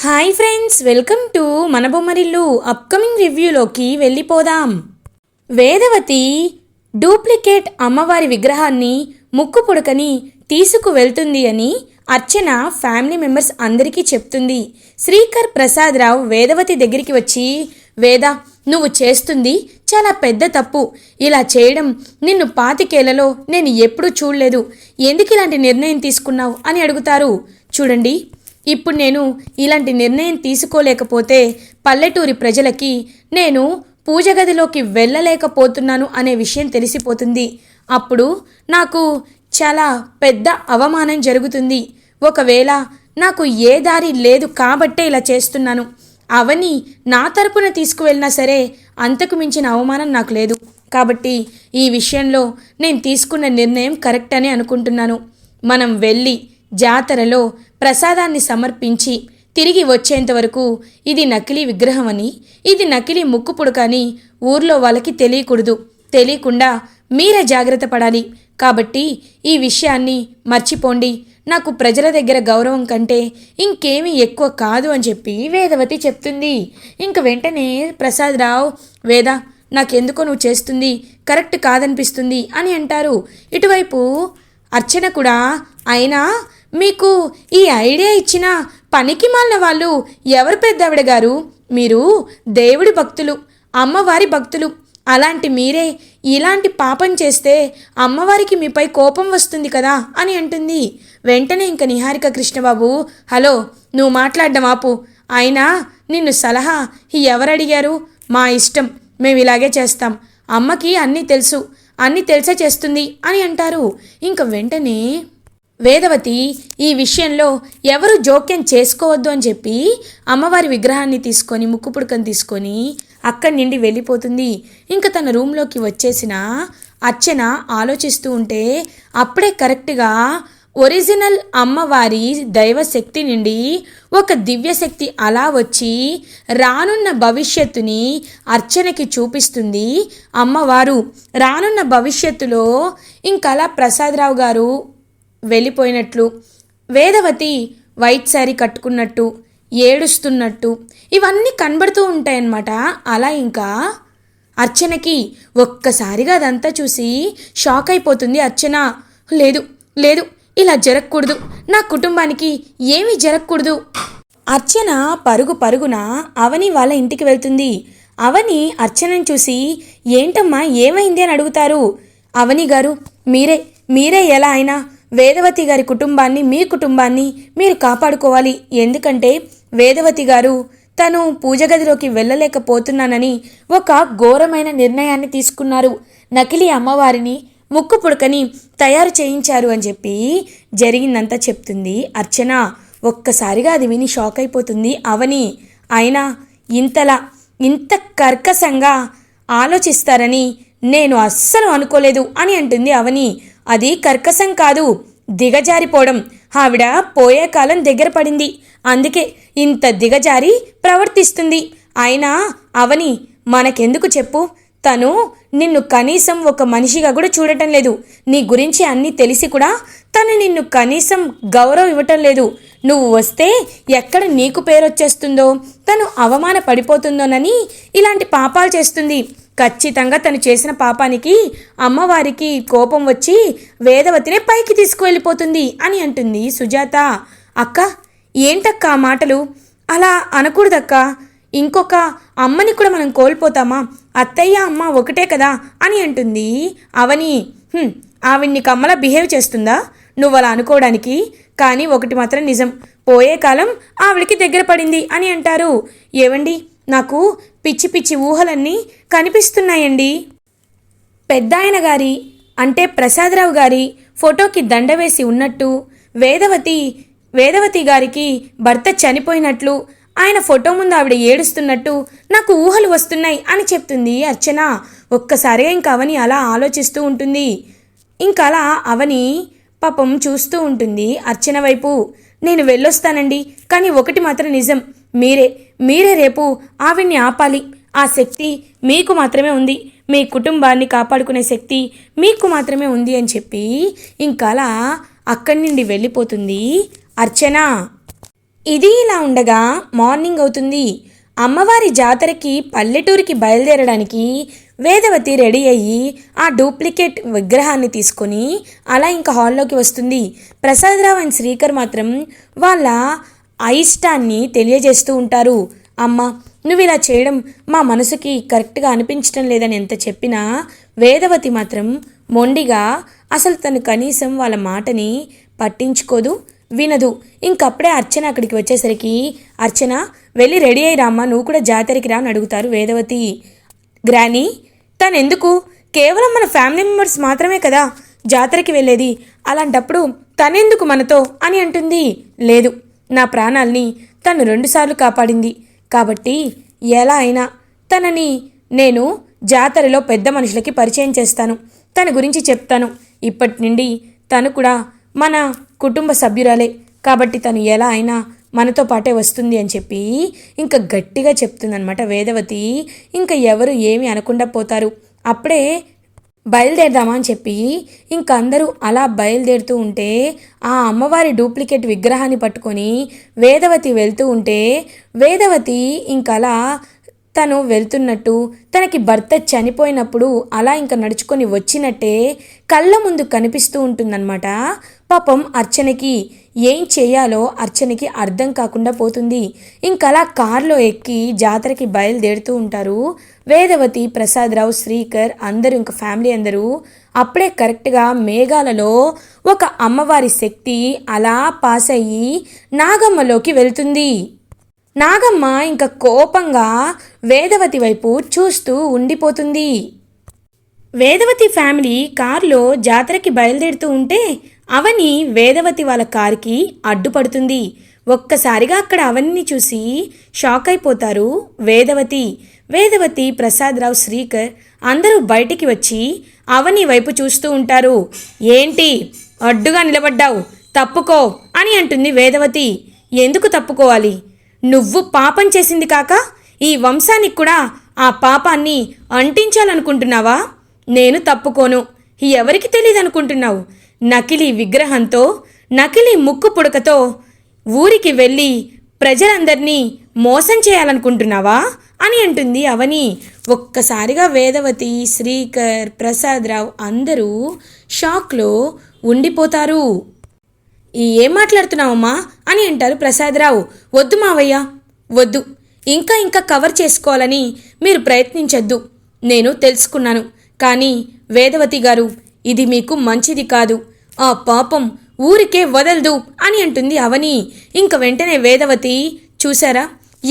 Hi friends, welcome to మన Bommarillu. Upcoming రివ్యూలోకి వెళ్ళిపోదాం. Vedavathi duplicate అమ్మవారి విగ్రహాన్ని ముక్కు పుడకని తీసుకువెళ్తుంది అని అర్చన ఫ్యామిలీ మెంబర్స్ అందరికీ చెప్తుంది. శ్రీకర్ ప్రసాదరావు వేదవతి దగ్గరికి వచ్చి, వేద, నువ్వు చేస్తుంది చాలా పెద్ద తప్పు. ఇలా చేయడం నిన్ను 25 నేను ఎప్పుడూ చూడలేదు. ఎందుకు ఇలాంటి నిర్ణయం తీసుకున్నావు అని అడుగుతారు. చూడండి, ఇప్పుడు నేను ఇలాంటి నిర్ణయం తీసుకోలేకపోతే పల్లెటూరి ప్రజలకి నేను పూజ గదిలోకి వెళ్ళలేకపోతున్నాను అనే విషయం తెలిసిపోతుంది. అప్పుడు నాకు చాలా పెద్ద అవమానం జరుగుతుంది. ఒకవేళ నాకు ఏ దారి లేదు కాబట్టే ఇలా చేస్తున్నాను. అవని నా తరపున తీసుకువెళ్ళినా సరే అంతకు మించిన అవమానం నాకు లేదు. కాబట్టి ఈ విషయంలో నేను తీసుకున్న నిర్ణయం కరెక్ట్ అని అనుకుంటున్నాను. మనం వెళ్ళి జాతరలో ప్రసాదాన్ని సమర్పించి తిరిగి వచ్చేంత వరకు ఇది నకిలీ విగ్రహం అని, ఇది నకిలీ ముక్కు పుడక అని ఊర్లో వాళ్ళకి తెలియకూడదు. తెలియకుండా మీరే జాగ్రత్త పడాలి. కాబట్టి ఈ విషయాన్ని మర్చిపోండి. నాకు ప్రజల దగ్గర గౌరవం కంటే ఇంకేమీ ఎక్కువ కాదు అని చెప్పి వేదవతి చెప్తుంది. ఇంక వెంటనే ప్రసాదరావు, వేద, నాకెందుకో నువ్వు చేస్తుంది కరెక్ట్ కాదనిపిస్తుంది అని అంటారు. ఇటువైపు అర్చన కూడా, అయినా మీకు ఈ ఐడియా ఇచ్చిన పనికి మాలిన వాళ్ళు ఎవరు పెద్దావిడ గారు? మీరు దేవుడి భక్తులు, అమ్మవారి భక్తులు. అలాంటి మీరే ఇలాంటి పాపం చేస్తే అమ్మవారికి మీపై కోపం వస్తుంది కదా అని అంటుంది. వెంటనే ఇంక నిహారిక, కృష్ణబాబు, హలో, నువ్వు మాట్లాడడం ఆపు. అయినా నిన్ను సలహా ఎవరడిగారు? మా ఇష్టం, మేము ఇలాగే చేస్తాం. అమ్మకి అన్నీ తెలుసు, అన్నీ తెలిసే చేస్తుంది అని అంటారు. ఇంక వెంటనే వేదవతి ఈ విషయంలో ఎవరు జోక్యం చేసుకోవద్దు అని చెప్పి అమ్మవారి విగ్రహాన్ని తీసుకొని, ముక్కు పుడకను తీసుకొని అక్కడి నుండి వెళ్ళిపోతుంది. ఇంకా తన రూమ్లోకి వచ్చేసిన అర్చన ఆలోచిస్తూ ఉంటే అప్పుడే కరెక్ట్గా ఒరిజినల్ అమ్మవారి దైవశక్తి నుండి ఒక దివ్యశక్తి అలా వచ్చి రానున్న భవిష్యత్తుని అర్చనకి చూపిస్తుంది అమ్మవారు. రానున్న భవిష్యత్తులో ఇంకలా ప్రసాదరావు గారు వెళ్ళిపోయినట్లు, వేదవతి వైట్ శారీ కట్టుకున్నట్టు, ఏడుస్తున్నట్టు ఇవన్నీ కనబడుతూ ఉంటాయన్నమాట. అలా ఇంకా అర్చనకి ఒక్కసారిగా అదంతా చూసి షాక్ అయిపోతుంది అర్చన. లేదు లేదు, ఇలా జరగకూడదు, నా కుటుంబానికి ఏమీ జరగకూడదు. అర్చన పరుగు పరుగున అవని వాళ్ళ ఇంటికి వెళ్తుంది. అవని అర్చనని చూసి, ఏంటమ్మా ఏమైంది అని అడుగుతారు. అవని గారు, మీరే ఎలా అయినా వేదవతి గారి కుటుంబాన్ని, మీ కుటుంబాన్ని మీరు కాపాడుకోవాలి. ఎందుకంటే వేదవతి గారు తను పూజ గదిలోకి వెళ్ళలేకపోతున్నానని ఒక ఘోరమైన నిర్ణయాన్ని తీసుకున్నారు. నకిలీ అమ్మవారిని, ముక్కు పుడకని తయారు చేయించారు అని చెప్పి జరిగిందంతా చెప్తుంది అర్చన. ఒక్కసారిగా అది విని షాక్ అయిపోతుంది అవని. అయినా ఇంత కర్కశంగా ఆలోచిస్తారని నేను అస్సలు అనుకోలేదు అని అంటుంది అవని. అది కర్కశం కాదు, దిగజారిపోవడం. ఆవిడ పోయే కాలం దగ్గర పడింది, అందుకే ఇంత దిగజారి ప్రవర్తిస్తుంది. అయినా అవని, మనకెందుకు చెప్పు? తను నిన్ను కనీసం ఒక మనిషిగా కూడా చూడటం లేదు. నీ గురించి అన్నీ తెలిసి కూడా తను నిన్ను కనీసం గౌరవం ఇవ్వటం లేదు. నువ్వు వస్తే ఎక్కడ నీకు పేరు వచ్చేస్తుందో, తను అవమాన పడిపోతుందోనని ఇలాంటి పాపాలు చేస్తుంది. ఖచ్చితంగా తను చేసిన పాపానికి అమ్మవారికి కోపం వచ్చి వేదవతినే పైకి తీసుకువెళ్ళిపోతుంది అని అంటుంది సుజాత. అక్క, ఏంటక్క ఆ మాటలు? అలా అనకూడదక్క. ఇంకొక అమ్మని కూడా మనం కోల్పోతామా? అత్తయ్య అమ్మ ఒకటే కదా అని అంటుంది అవని. ఆవిడ్ని కమ్మలా బిహేవ్ చేస్తుందా నువ్వు అలా అనుకోవడానికి? కానీ ఒకటి మాత్రం నిజం, పోయే కాలం ఆవిడికి దగ్గర పడింది అని అంటారు. ఏవండి, నాకు పిచ్చి పిచ్చి ఊహలన్నీ కనిపిస్తున్నాయండి. పెద్దాయన గారి అంటే ప్రసాదరావు గారి ఫోటోకి దండ వేసి ఉన్నట్టు, వేదవతి గారికి భర్త చనిపోయినట్లు, ఆయన ఫోటో ముందు ఆవిడ ఏడుస్తున్నట్టు నాకు ఊహలు వస్తున్నాయి అని చెప్తుంది అర్చన. ఒక్కసారిగా ఇంక అవని అలా ఆలోచిస్తూ ఉంటుంది. ఇంకలా అవని పాపం చూస్తూ ఉంటుంది అర్చన వైపు. నేను వెళ్ళొస్తానండి, కానీ ఒకటి మాత్రం నిజం, మీరే రేపు ఆవిడ్ని ఆపాలి. ఆ శక్తి మీకు మాత్రమే ఉంది, మీ కుటుంబాన్ని కాపాడుకునే శక్తి మీకు మాత్రమే ఉంది అని చెప్పి ఇంకలా అక్కడి నుండి వెళ్ళిపోతుంది అర్చన. ఇది ఇలా ఉండగా మార్నింగ్ అవుతుంది. అమ్మవారి జాతరకి పల్లెటూరికి బయలుదేరడానికి వేదవతి రెడీ అయ్యి ఆ డూప్లికేట్ విగ్రహాన్ని తీసుకొని అలా ఇంకా హాల్లోకి వస్తుంది. ప్రసాదరావు అండ్ శ్రీకర్ మాత్రం వాళ్ళ అయిష్టాన్ని తెలియజేస్తూ ఉంటారు. అమ్మ, నువ్వు ఇలా చేయడం మా మనసుకి కరెక్ట్గా అనిపించడం లేదని ఎంత చెప్పినా వేదవతి మాత్రం మొండిగా అసలు తను కనీసం వాళ్ళ మాటని పట్టించుకోదు, వినదు. ఇంకప్పుడే అర్చన అక్కడికి వచ్చేసరికి, అర్చన వెళ్ళి రెడీ అయ్యి రామ్మా, నువ్వు కూడా జాతరకి రా అని అడుగుతారు వేదవతి. గ్రానీ, తనెందుకు? కేవలం మన ఫ్యామిలీ మెంబర్స్ మాత్రమే కదా జాతరకి వెళ్ళేది, అలాంటప్పుడు తనెందుకు మనతో అని అంటుంది. లేదు, నా ప్రాణాల్ని తను 2 సార్లు కాపాడింది కాబట్టి ఎలా అయినా తనని నేను జాతరలో పెద్ద మనుషులకి పరిచయం చేస్తాను, తన గురించి చెప్తాను. ఇప్పటి నుండి తను కూడా మన కుటుంబ సభ్యురాలే కాబట్టి తను ఎలా అయినా మనతో పాటే వస్తుంది అని చెప్పి ఇంకా గట్టిగా చెప్తుందనమాట వేదవతి. ఇంకా ఎవరు ఏమీ అనకుండా పోతారు. అప్పుడే బయలుదేరదామా అని చెప్పి ఇంక అందరూ అలా బయలుదేరుతూ ఉంటే ఆ అమ్మవారి డూప్లికేట్ విగ్రహాన్ని పట్టుకొని వేదవతి వెళ్తూ ఉంటే వేదవతి ఇంకలా తను వెళ్తున్నట్టు తనకి భర్త చనిపోయినప్పుడు అలా ఇంకా నడుచుకొని వచ్చినట్టే కళ్ళ ముందు కనిపిస్తూ ఉంటుందన్నమాట. పాపం అర్చనకి ఏం చేయాలో అర్చనకి అర్థం కాకుండా పోతుంది. ఇంకలా కారులో ఎక్కి జాతరకి బయలుదేరుతూ ఉంటారు వేదవతి, ప్రసాదరావు, శ్రీకర్ అందరూ, ఇంకా ఫ్యామిలీ అందరూ. అప్పుడే కరెక్ట్గా మేఘాలలో ఒక అమ్మవారి శక్తి అలా పాస్ అయ్యి నాగమ్మలోకి వెళ్తుంది. నాగమ్మ ఇంకా కోపంగా వేదవతి వైపు చూస్తూ ఉండిపోతుంది. వేదవతి ఫ్యామిలీ కారులో జాతరకి బయలుదేరుతూ ఉంటే అవని వేదవతి వాళ్ళ కారుకి అడ్డుపడుతుంది. ఒక్కసారిగా అక్కడ అవన్నీ చూసి షాక్ అయిపోతారు వేదవతి, ప్రసాదరావు, శ్రీకర్ అందరూ బయటికి వచ్చి అవని వైపు చూస్తూ ఉంటారు. ఏంటి అడ్డుగా నిలబడ్డావు, తప్పుకో అని అంటుంది వేదవతి. ఎందుకు తప్పుకోవాలి? నువ్వు పాపం చేసింది కాక ఈ వంశానికి కూడా ఆ పాపాన్ని అంటించాలనుకుంటున్నావా? నేను తప్పుకోను. ఎవరికి తెలియదు అనుకుంటున్నావు? నకిలీ విగ్రహంతో, నకిలీ ముక్కు పుడకతో ఊరికి వెళ్ళి ప్రజలందరినీ మోసం చేయాలనుకుంటున్నావా అని అంటుంది అవని. ఒక్కసారిగా వేదవతి, శ్రీకర్, ప్రసాదరావు అందరూ షాక్లో ఉండిపోతారు. ఏం మాట్లాడుతున్నావమ్మా అని అంటారు ప్రసాదరావు. వద్దు మావయ్య, వద్దు. ఇంకా కవర్ చేసుకోవాలని మీరు ప్రయత్నించొద్దు. నేను తెలుసుకున్నాను, కానీ వేదవతి గారు, ఇది మీకు మంచిది కాదు. ఆ పాపం ఊరికే వదలదు అని అంటుంది అవని. ఇంక వెంటనే వేదవతి, చూసారా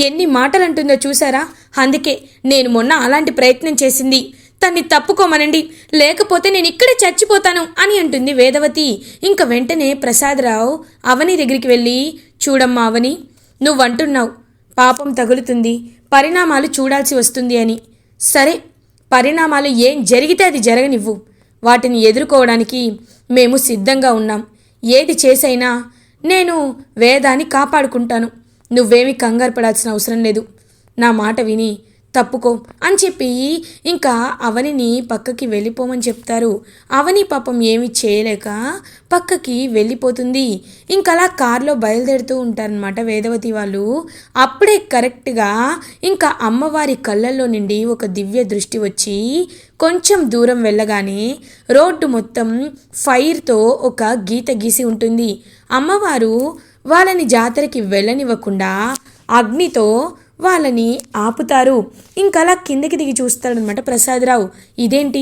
ఎన్ని మాటలు అంటుందో చూసారా? అందుకే నేను మొన్న అలాంటి ప్రయత్నం చేసింది. తన్ని తప్పుకోమనండి, లేకపోతే నేను ఇక్కడే చచ్చిపోతాను అని అంటుంది వేదవతి. ఇంక వెంటనే ప్రసాదరావు అవని దగ్గరికి వెళ్ళి, చూడమ్మా అవని, నువ్వంటున్నావు పాపం తగులుతుంది, పరిణామాలు చూడాల్సి వస్తుంది అని. సరే, పరిణామాలు ఏం జరిగితే అది జరగనివ్వు. వాటిని ఎదుర్కోవడానికి మేము సిద్ధంగా ఉన్నాం. ఏది చేసైనా నేను వేదాన్ని కాపాడుకుంటాను. నువ్వేమీ కంగారు పడాల్సిన అవసరం లేదు. నా మాట విని తప్పుకో అని చెప్పి ఇంకా అవనిని పక్కకి వెళ్ళిపోమని చెప్తారు. అవని పాపం ఏమి చేయలేక పక్కకి వెళ్ళిపోతుంది. ఇంకలా కారులో బయలుదేరుతూ ఉంటారనమాట వేదవతి వాళ్ళు. అప్పుడే కరెక్ట్గా ఇంకా అమ్మవారి కళ్ళల్లో నుండి ఒక దివ్య దృష్టి వచ్చి కొంచెం దూరం వెళ్ళగానే రోడ్డు మొత్తం ఫైర్తో ఒక గీత గీసి ఉంటుంది. అమ్మవారు వాళ్ళని జాతరకి వెళ్ళనివ్వకుండా అగ్నితో వాళ్ళని ఆపుతారు. ఇంకలా కిందకి దిగి చూస్తాడనమాట ప్రసాదరావు. ఇదేంటి,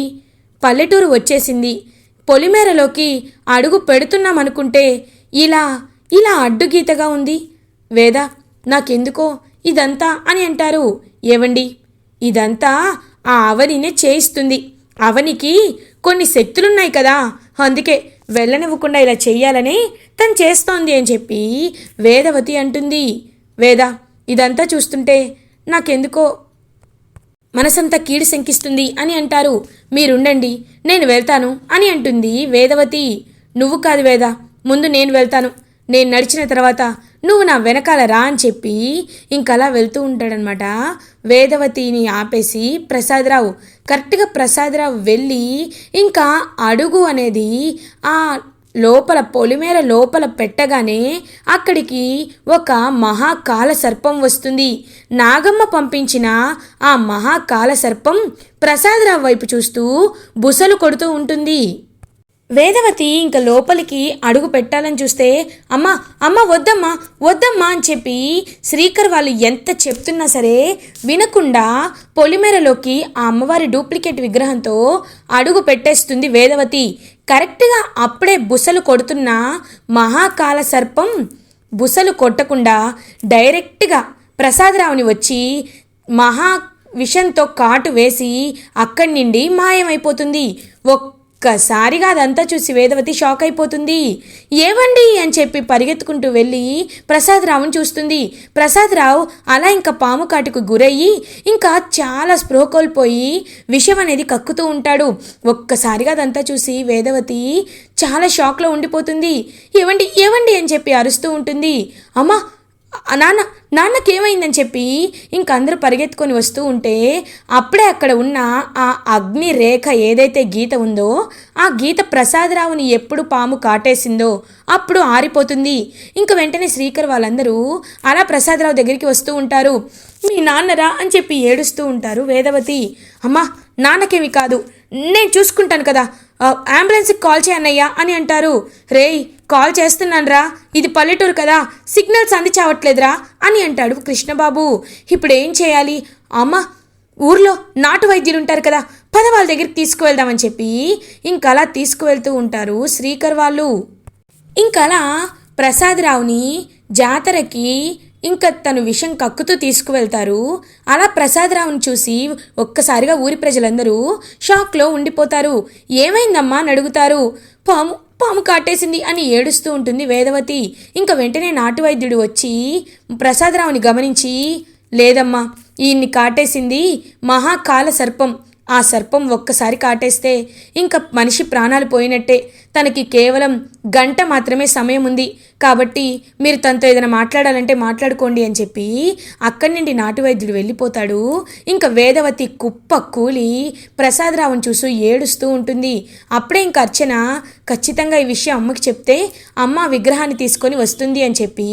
పల్లెటూరు వచ్చేసింది, పొలిమేరలోకి అడుగు పెడుతున్నామనుకుంటే ఇలా అడ్డుగీతగా ఉంది. వేద, నాకెందుకో ఇదంతా అని అంటారు. ఏవండి, ఇదంతా ఆ అవనినే చేయిస్తుంది. అవనికి కొన్ని శక్తులున్నాయి కదా, అందుకే వెళ్ళనివ్వకుండా ఇలా చెయ్యాలని తను చేస్తోంది అని చెప్పి వేదవతి అంటుంది. వేద, ఇదంతా చూస్తుంటే నాకెందుకో మనసంతా కీడు శంకిస్తుంది అని అంటారు. మీరుండండి, నేను వెళ్తాను అని అంటుంది వేదవతి. నువ్వు కాదు వేద, ముందు నేను వెళ్తాను. నేను నడిచిన తర్వాత నువ్వు నా వెనకాల రా అని చెప్పి ఇంకలా వెళ్తూ ఉంటాడనమాట. వేదవతిని ఆపేసి ప్రసాదరావు, కరెక్ట్గా ప్రసాదరావు వెళ్ళి ఇంకా అడుగు అనేది ఆ లోపల పొలిమేర లోపల పెట్టగానే అక్కడికి ఒక మహాకాల సర్పం వస్తుంది. నాగమ్మ పంపించిన ఆ మహాకాల సర్పం ప్రసాదరావు వైపు చూస్తూ బుసలు కొడుతూ ఉంటుంది. వేదవతి ఇంక లోపలికి అడుగు పెట్టాలని చూస్తే అమ్మా అమ్మ వద్దమ్మా వద్దమ్మా అని చెప్పి శ్రీకర్ వాళ్ళు ఎంత చెప్తున్నా సరే వినకుండా పొలిమేరలోకి ఆ అమ్మవారి డూప్లికేట్ విగ్రహంతో అడుగు పెట్టేస్తుంది వేదవతి. కరెక్ట్గా అప్పుడే బుసలు కొడుతున్న మహాకాల సర్పం బుసలు కొట్టకుండా డైరెక్ట్గా ప్రసాదరావుని వచ్చి మహా విషంతో కాటు వేసి అక్కడి నుండి మాయమైపోతుంది. ఒక్కసారిగా అదంతా చూసి వేదవతి షాక్ అయిపోతుంది. ఏవండి అని చెప్పి పరిగెత్తుకుంటూ వెళ్ళి ప్రసాదరావుని చూస్తుంది. ప్రసాదరావు అలా ఇంకా పాము కాటుకు గురయ్యి ఇంకా చాలా స్పృహ కోల్పోయి విషం అనేది కక్కుతూ ఉంటాడు. ఒక్కసారిగా అదంతా చూసి వేదవతి చాలా షాక్లో ఉండిపోతుంది. ఏవండి ఏవండి అని చెప్పి అరుస్తూ ఉంటుంది. అమ్మా నాన్నకేమైందని చెప్పి ఇంకందరూ పరిగెత్తుకొని వస్తూ ఉంటే అప్పుడే అక్కడ ఉన్న ఆ అగ్ని రేఖ ఏదైతే గీత ఉందో ఆ గీత ప్రసాదరావుని ఎప్పుడు పాము కాటేసిందో అప్పుడు ఆరిపోతుంది. ఇంక వెంటనే శ్రీకర్ వాళ్ళందరూ అలా ప్రసాదరావు దగ్గరికి వస్తూ ఉంటారు. మీ నాన్నరా అని చెప్పి ఏడుస్తూ ఉంటారు. వేదవతి అమ్మా నాన్నకేమి కాదు, నేను చూసుకుంటాను కదా, అంబులెన్స్కి కాల్ చేయన్నయ్యా అని అంటారు. రేయ్ కాల్ చేస్తున్నానురా, ఇది పల్లెటూరు కదా, సిగ్నల్స్ అంది చావట్లేదురా అని అంటాడు కృష్ణబాబు. ఇప్పుడు ఏం చేయాలి? అమ్మ ఊర్లో నాటు వైద్యులు ఉంటారు కదా, పద వాళ్ళ దగ్గరికి తీసుకువెళ్దామని చెప్పి ఇంకలా తీసుకువెళ్తూ ఉంటారు శ్రీకర్ వాళ్ళు. ఇంకలా ప్రసాదరావుని జాతరకి ఇంకా తను విషం కక్కుతూ తీసుకువెళ్తారు. అలా ప్రసాదరావుని చూసి ఒక్కసారిగా ఊరి ప్రజలందరూ షాక్లో ఉండిపోతారు. ఏమైందమ్మా అని అడుగుతారు. పాము కాటేసింది అని ఏడుస్తూ ఉంటుంది వేదవతి. ఇంకా వెంటనే నాటు వైద్యుడు వచ్చి ప్రసాదరావుని గమనించి లేదమ్మా ఈయన్ని కాటేసింది మహాకాల సర్పం. ఆ సర్పం ఒక్కసారి కాటేస్తే ఇంకా మనిషి ప్రాణాలు పోయినట్టే. తనకి కేవలం గంట మాత్రమే సమయం ఉంది కాబట్టి మీరు తనతో ఏదైనా మాట్లాడాలంటే మాట్లాడుకోండి అని చెప్పి అక్కడి నుండి నాటు వైద్యుడు వెళ్ళిపోతాడు. ఇంకా వేదవతి కుప్ప కూలి ప్రసాదరావుని చూసి ఏడుస్తూ ఉంటుంది. అప్పుడే ఇంకా అర్చన ఖచ్చితంగా ఈ విషయం అమ్మకి చెప్తే అమ్మ విగ్రహాన్ని తీసుకొని వస్తుంది అని చెప్పి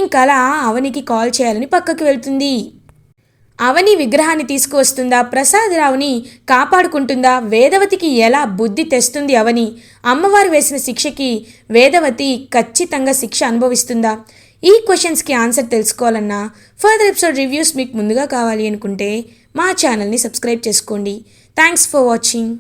ఇంకా అలా అవనికి కాల్ చేయాలని పక్కకి వెళ్తుంది. అవని విగ్రహాన్ని తీసుకువస్తుందా, ప్రసాదరావుని కాపాడుకుంటుందా, వేదవతికి ఎలా బుద్ధి తెస్తుంది అవని? అమ్మవారు వేసిన శిక్షకి వేదవతి ఖచ్చితంగా శిక్ష అనుభవిస్తుందా? ఈ క్వశ్చన్స్కి ఆన్సర్ తెలుసుకోవాలన్నా ఫర్దర్ ఎపిసోడ్ రివ్యూస్ మీకు ముందుగా కావాలి అనుకుంటే మా ఛానల్ని సబ్స్క్రైబ్ చేసుకోండి. Thanks for watching.